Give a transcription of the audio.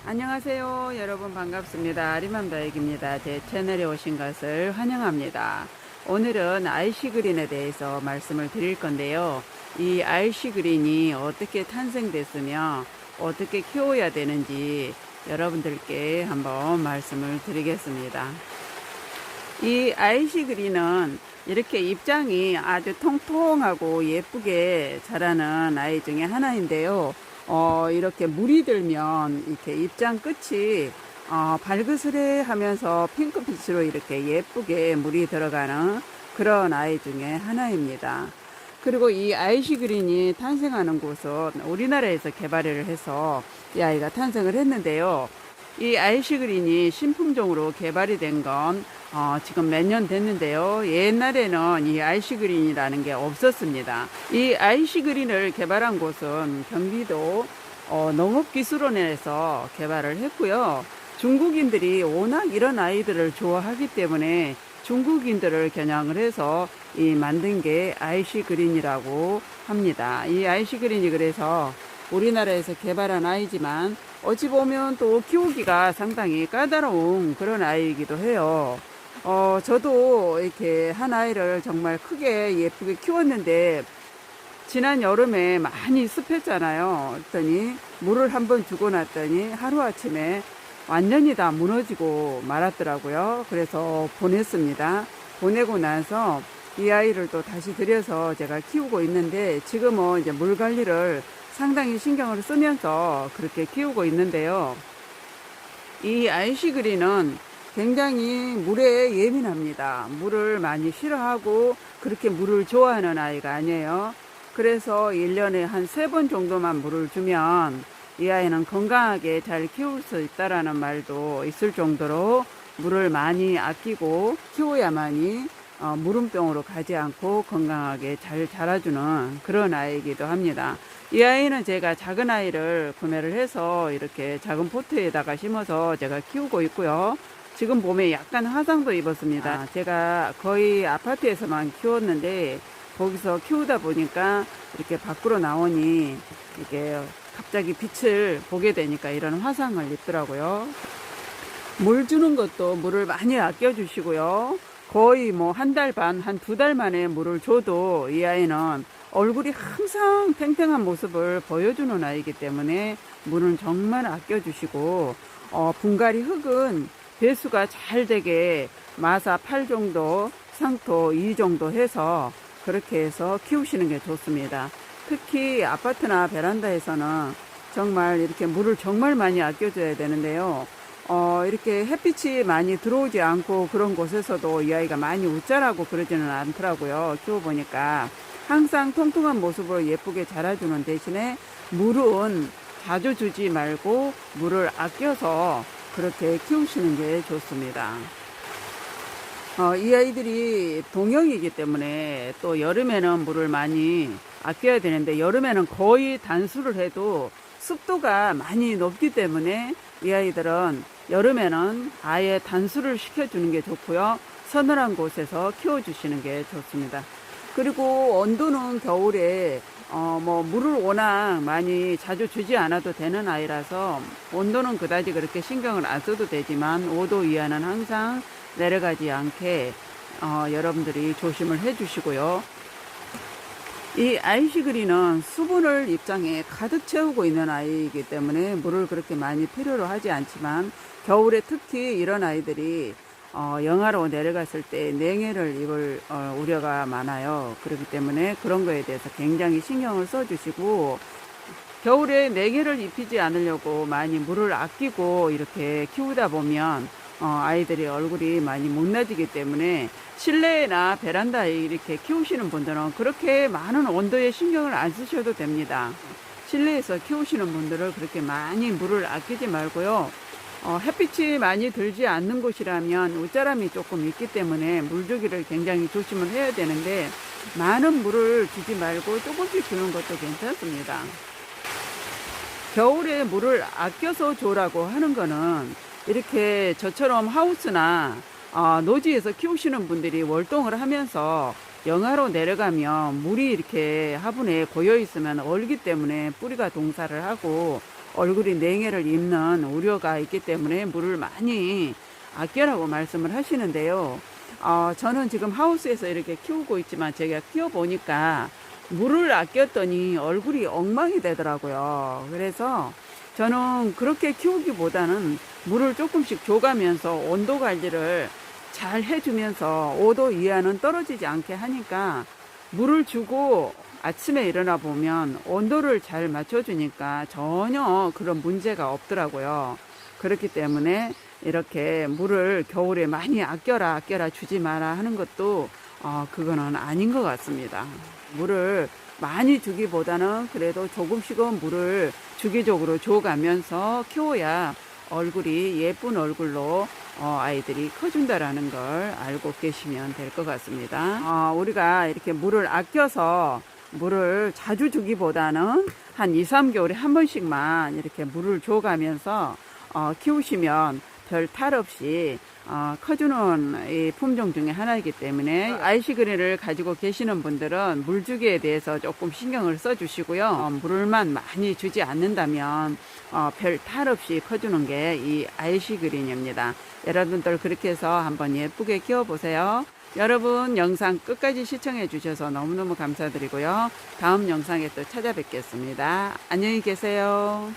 안녕하세요 여러분, 반갑습니다. 아리맘다육입니다. 제 채널에 오신 것을 환영합니다. 오늘은 아이시그린에 대해서 말씀을 드릴 건데요. 이 아이시그린이 어떻게 탄생됐으며 어떻게 키워야 되는지 여러분들께 한번 말씀을 드리겠습니다. 이 아이시그린은 이렇게 입장이 아주 통통하고 예쁘게 자라는 아이 중에 하나인데요. 이렇게 물이 들면 이렇게 입장 끝이 발그스레 하면서 핑크빛으로 이렇게 예쁘게 물이 들어가는 그런 아이 중에 하나입니다. 그리고 이 아이시그린이 탄생하는 곳은 우리나라에서 개발을 해서 이 아이가 탄생을 했는데요. 이 아이시그린이 신품종으로 개발이 된 건 지금 몇 년 됐는데요. 옛날에는 이 아이시그린이라는 게 없었습니다. 이 아이시그린을 개발한 곳은 경기도 농업기술원에서 개발을 했고요. 중국인들이 워낙 이런 아이들을 좋아하기 때문에 중국인들을 겨냥을 해서 만든 게 아이시그린이라고 합니다. 이 아이시그린이 그래서 우리나라에서 개발한 아이지만 어찌 보면 또 키우기가 상당히 까다로운 그런 아이이기도 해요. 저도 이렇게 한 아이를 정말 크게 예쁘게 키웠는데 지난 여름에 많이 습했잖아요. 그랬더니 물을 한번 주고 났더니 하루아침에 완전히 다 무너지고 말았더라고요. 그래서 보냈습니다. 보내고 나서 이 아이를 또 다시 들여서 제가 키우고 있는데 지금은 이제 물 관리를 상당히 신경을 쓰면서 그렇게 키우고 있는데요. 이 아이시그린은 굉장히 물에 예민합니다. 물을 많이 싫어하고 그렇게 물을 좋아하는 아이가 아니에요. 그래서 1년에 한 3번 정도만 물을 주면 이 아이는 건강하게 잘 키울 수 있다라는 말도 있을 정도로 물을 많이 아끼고 키워야만이 물음병으로 가지 않고 건강하게 잘 자라주는 그런 아이이기도 합니다. 이 아이는 제가 작은 아이를 구매를 해서 이렇게 작은 포트에다가 심어서 제가 키우고 있고요. 지금 봄에 약간 화상도 입었습니다. 제가 거의 아파트에서만 키웠는데 거기서 키우다 보니까 이렇게 밖으로 나오니 이게 갑자기 빛을 보게 되니까 이런 화상을 입더라고요. 물 주는 것도 물을 많이 아껴 주시고요. 거의 뭐 1달 반, 한 2달 만에 물을 줘도 이 아이는 얼굴이 항상 탱탱한 모습을 보여주는 아이이기 때문에 물은 정말 아껴 주시고 분갈이 흙은 배수가 잘 되게 마사 8 정도, 상토 2 정도 해서 그렇게 해서 키우시는 게 좋습니다. 특히 아파트나 베란다에서는 정말 이렇게 물을 정말 많이 아껴줘야 되는데요. 이렇게 햇빛이 많이 들어오지 않고 그런 곳에서도 이 아이가 많이 웃자라고 그러지는 않더라고요. 키워보니까 항상 통통한 모습으로 예쁘게 자라주는 대신에 물은 자주 주지 말고 물을 아껴서 그렇게 키우시는 게 좋습니다. 이 아이들이 동형이기 때문에 또 여름에는 물을 많이 아껴야 되는데 여름에는 거의 단수를 해도 습도가 많이 높기 때문에 이 아이들은 여름에는 아예 단수를 시켜주는 게 좋고요. 서늘한 곳에서 키워주시는 게 좋습니다. 그리고 온도는 겨울에 물을 워낙 많이 자주 주지 않아도 되는 아이라서 온도는 그다지 그렇게 신경을 안 써도 되지만 5도 이하는 항상 내려가지 않게 여러분들이 조심을 해 주시고요. 이 아이시그린은 수분을 입장에 가득 채우고 있는 아이이기 때문에 물을 그렇게 많이 필요로 하지 않지만 겨울에 특히 이런 아이들이 영하로 내려갔을 때 냉해를 입을 우려가 많아요. 그렇기 때문에 그런 거에 대해서 굉장히 신경을 써주시고 겨울에 냉해를 입히지 않으려고 많이 물을 아끼고 이렇게 키우다 보면 아이들이 얼굴이 많이 못나지기 때문에 실내나 베란다에 이렇게 키우시는 분들은 그렇게 많은 온도에 신경을 안 쓰셔도 됩니다. 실내에서 키우시는 분들은 그렇게 많이 물을 아끼지 말고요. 햇빛이 많이 들지 않는 곳이라면 웃자람이 조금 있기 때문에 물주기를 굉장히 조심을 해야 되는데 많은 물을 주지 말고 조금씩 주는 것도 괜찮습니다. 겨울에 물을 아껴서 줘라고 하는 거는 이렇게 저처럼 하우스나 노지에서 키우시는 분들이 월동을 하면서 영하로 내려가면 물이 이렇게 화분에 고여 있으면 얼기 때문에 뿌리가 동사를 하고 얼굴이 냉해를 입는 우려가 있기 때문에 물을 많이 아껴라고 말씀을 하시는데요. 저는 지금 하우스에서 이렇게 키우고 있지만 제가 키워보니까 물을 아꼈더니 얼굴이 엉망이 되더라고요. 그래서 저는 그렇게 키우기보다는 물을 조금씩 줘가면서 온도 관리를 잘 해주면서 5도 이하는 떨어지지 않게 하니까 물을 주고 아침에 일어나 보면 온도를 잘 맞춰주니까 전혀 그런 문제가 없더라고요. 그렇기 때문에 이렇게 물을 겨울에 많이 아껴라 주지 마라 하는 것도 그거는 아닌 것 같습니다. 물을 많이 주기보다는 그래도 조금씩은 물을 주기적으로 줘가면서 키워야 얼굴이 예쁜 얼굴로 아이들이 커준다라는 걸 알고 계시면 될 것 같습니다. 우리가 이렇게 물을 아껴서 물을 자주 주기보다는 한 2, 3개월에 한 번씩만 이렇게 물을 줘가면서 키우시면 별 탈 없이 커주는 이 품종 중에 하나이기 때문에 아이시그린을 가지고 계시는 분들은 물주기에 대해서 조금 신경을 써주시고요. 물만 많이 주지 않는다면 별 탈 없이 커주는 게 이 아이시그린입니다. 여러분들 그렇게 해서 한번 예쁘게 키워보세요. 여러분 영상 끝까지 시청해 주셔서 너무너무 감사드리고요. 다음 영상에 또 찾아뵙겠습니다. 안녕히 계세요.